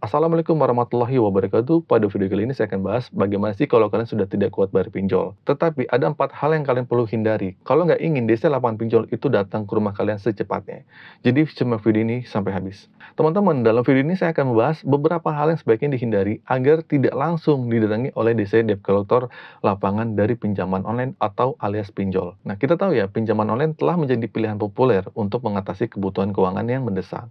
Assalamualaikum warahmatullahi wabarakatuh. Pada video kali ini saya akan bahas bagaimana sih kalau kalian sudah tidak kuat bayar pinjol. Tetapi ada 4 hal yang kalian perlu hindari kalau nggak ingin DC lapangan pinjol itu datang ke rumah kalian secepatnya. Jadi simak video ini sampai habis. Teman-teman, dalam video ini saya akan membahas beberapa hal yang sebaiknya dihindari agar tidak langsung didatangi oleh DC debt collector lapangan dari pinjaman online atau alias pinjol. Nah, kita tahu ya, pinjaman online telah menjadi pilihan populer untuk mengatasi kebutuhan keuangan yang mendesak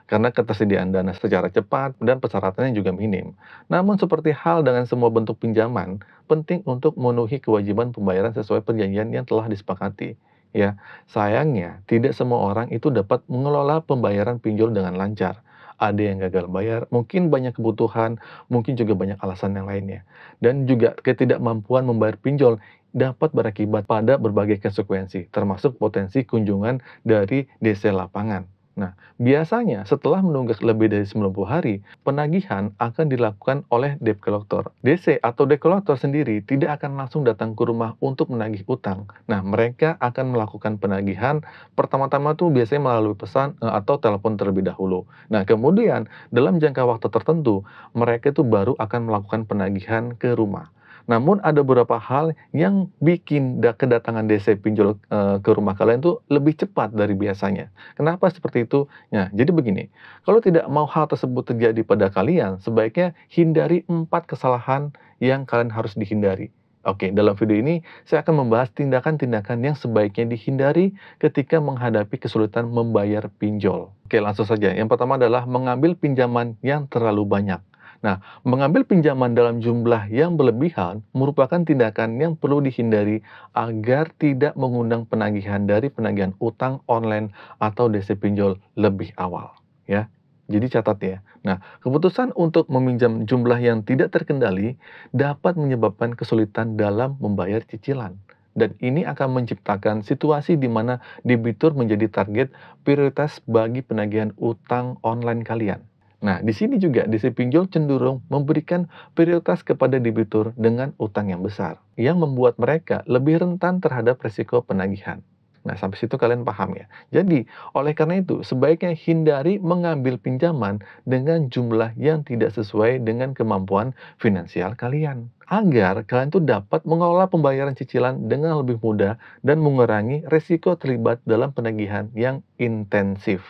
karena ketersediaan dana secara cepat dan persyaratannya juga minim. Namun seperti hal dengan semua bentuk pinjaman, penting untuk memenuhi kewajiban pembayaran sesuai perjanjian yang telah disepakati. Ya, sayangnya tidak semua orang itu dapat mengelola pembayaran pinjol dengan lancar. Ada yang gagal bayar, mungkin banyak kebutuhan, mungkin juga banyak alasan yang lainnya. Dan juga ketidakmampuan membayar pinjol dapat berakibat pada berbagai konsekuensi, termasuk potensi kunjungan dari DC lapangan. Nah, biasanya setelah menunggak lebih dari 90 hari, penagihan akan dilakukan oleh debt collector. DC atau debt collector sendiri tidak akan langsung datang ke rumah untuk menagih utang. Nah, mereka akan melakukan penagihan pertama-tama tuh biasanya melalui pesan atau telepon terlebih dahulu. Nah, kemudian dalam jangka waktu tertentu, mereka itu baru akan melakukan penagihan ke rumah. Namun ada beberapa hal yang bikin kedatangan DC pinjol ke rumah kalian tuh lebih cepat dari biasanya. Kenapa seperti itu? Nah, jadi begini, kalau tidak mau hal tersebut terjadi pada kalian, sebaiknya hindari 4 kesalahan yang kalian harus dihindari. Oke, dalam video ini saya akan membahas tindakan-tindakan yang sebaiknya dihindari ketika menghadapi kesulitan membayar pinjol. Oke, langsung saja. Yang pertama adalah mengambil pinjaman yang terlalu banyak. Nah, mengambil pinjaman dalam jumlah yang berlebihan merupakan tindakan yang perlu dihindari agar tidak mengundang penagihan dari penagihan utang online atau DC pinjol lebih awal, ya. Jadi catat ya. Nah, keputusan untuk meminjam jumlah yang tidak terkendali dapat menyebabkan kesulitan dalam membayar cicilan. Dan ini akan menciptakan situasi di mana debitur menjadi target prioritas bagi penagihan utang online kalian. Nah, di sini juga DC pinjol cenderung memberikan prioritas kepada debitur dengan utang yang besar, yang membuat mereka lebih rentan terhadap resiko penagihan. Nah, sampai situ kalian paham ya. Jadi, oleh karena itu, sebaiknya hindari mengambil pinjaman dengan jumlah yang tidak sesuai dengan kemampuan finansial kalian. Agar kalian tuh dapat mengelola pembayaran cicilan dengan lebih mudah dan mengurangi resiko terlibat dalam penagihan yang intensif.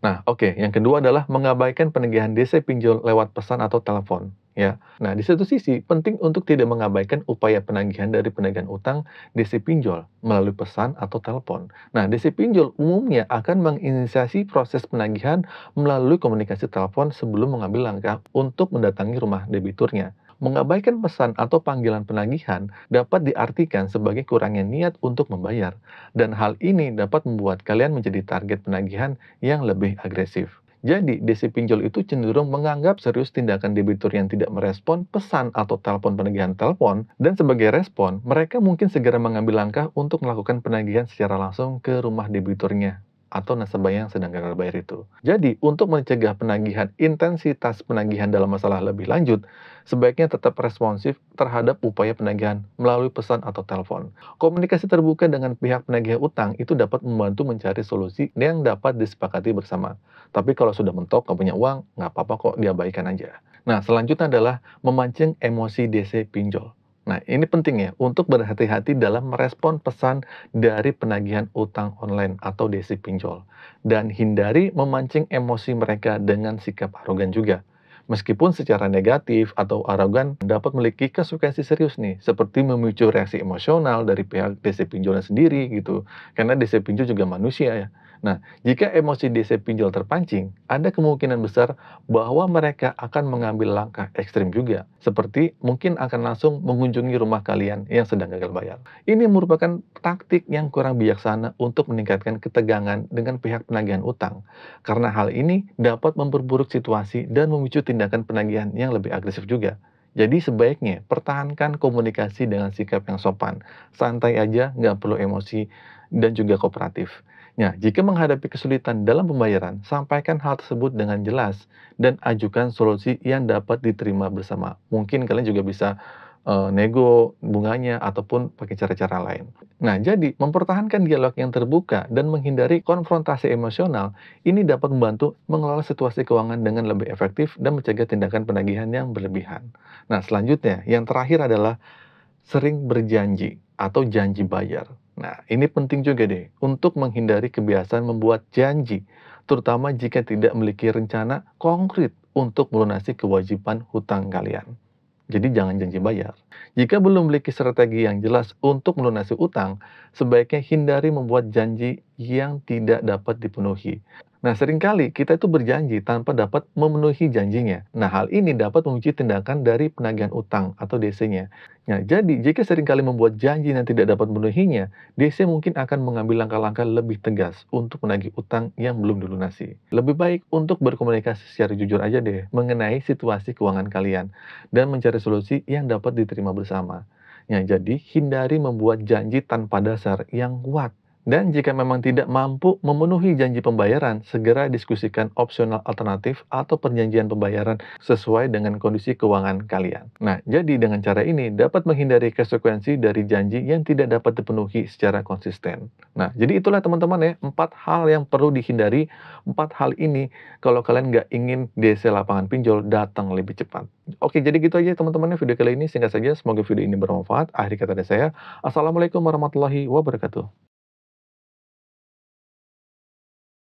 Nah, oke, yang kedua adalah mengabaikan penagihan DC pinjol lewat pesan atau telepon, ya. Nah, di satu sisi penting untuk tidak mengabaikan upaya penagihan dari penagihan utang DC pinjol melalui pesan atau telepon. Nah, DC pinjol umumnya akan menginisiasi proses penagihan melalui komunikasi telepon sebelum mengambil langkah untuk mendatangi rumah debiturnya. Mengabaikan pesan atau panggilan penagihan dapat diartikan sebagai kurangnya niat untuk membayar, dan hal ini dapat membuat kalian menjadi target penagihan yang lebih agresif. Jadi, DC pinjol itu cenderung menganggap serius tindakan debitur yang tidak merespon pesan atau telepon penagihan telepon, dan sebagai respon, mereka mungkin segera mengambil langkah untuk melakukan penagihan secara langsung ke rumah debiturnya atau nasabah yang sedang gagal bayar itu. Jadi, untuk mencegah penagihan, intensitas penagihan dalam masalah lebih lanjut, sebaiknya tetap responsif terhadap upaya penagihan melalui pesan atau telepon. Komunikasi terbuka dengan pihak penagih utang itu dapat membantu mencari solusi yang dapat disepakati bersama. Tapi kalau sudah mentok, nggak punya uang, nggak apa-apa kok, diabaikan aja. Nah, selanjutnya adalah memancing emosi DC pinjol. Nah, ini penting ya, untuk berhati-hati dalam merespon pesan dari penagihan utang online atau DC pinjol. Dan hindari memancing emosi mereka dengan sikap arogan juga. Meskipun secara negatif atau arogan dapat memiliki konsekuensi serius nih, seperti memicu reaksi emosional dari pihak DC pinjolnya sendiri gitu. Karena DC pinjol juga manusia ya. Nah, jika emosi DC pinjol terpancing, ada kemungkinan besar bahwa mereka akan mengambil langkah ekstrim juga, seperti mungkin akan langsung mengunjungi rumah kalian yang sedang gagal bayar. Ini merupakan taktik yang kurang bijaksana untuk meningkatkan ketegangan dengan pihak penagihan utang, karena hal ini dapat memperburuk situasi dan memicu tindakan penagihan yang lebih agresif juga. Jadi sebaiknya pertahankan komunikasi dengan sikap yang sopan, santai aja, nggak perlu emosi, dan juga kooperatif. Nah, jika menghadapi kesulitan dalam pembayaran, sampaikan hal tersebut dengan jelas dan ajukan solusi yang dapat diterima bersama. Mungkin kalian juga bisa nego bunganya ataupun pakai cara-cara lain. Nah, jadi mempertahankan dialog yang terbuka dan menghindari konfrontasi emosional ini dapat membantu mengelola situasi keuangan dengan lebih efektif dan mencegah tindakan penagihan yang berlebihan. Nah, selanjutnya yang terakhir adalah sering berjanji atau janji bayar. Nah, ini penting juga deh untuk menghindari kebiasaan membuat janji, terutama jika tidak memiliki rencana konkret untuk melunasi kewajiban hutang kalian. Jadi jangan janji bayar. Jika belum memiliki strategi yang jelas untuk melunasi utang, sebaiknya hindari membuat janji yang tidak dapat dipenuhi. Nah, seringkali kita itu berjanji tanpa dapat memenuhi janjinya. Nah, hal ini dapat memicu tindakan dari penagihan utang atau DC-nya. Nah, jadi jika seringkali membuat janji yang tidak dapat memenuhinya, DC mungkin akan mengambil langkah-langkah lebih tegas untuk menagih utang yang belum dilunasi. Lebih baik untuk berkomunikasi secara jujur aja deh mengenai situasi keuangan kalian dan mencari solusi yang dapat diterima bersama. Ya, jadi hindari membuat janji tanpa dasar yang kuat. Dan jika memang tidak mampu memenuhi janji pembayaran, segera diskusikan opsional alternatif atau perjanjian pembayaran sesuai dengan kondisi keuangan kalian. Nah, jadi dengan cara ini dapat menghindari konsekuensi dari janji yang tidak dapat dipenuhi secara konsisten. Nah, jadi itulah teman-teman ya, 4 hal yang perlu dihindari. 4 hal ini kalau kalian nggak ingin DC lapangan pinjol datang lebih cepat. Oke, jadi gitu aja teman-teman ya video kali ini. Singkat saja, semoga video ini bermanfaat. Akhir kata dari saya, Assalamualaikum warahmatullahi wabarakatuh.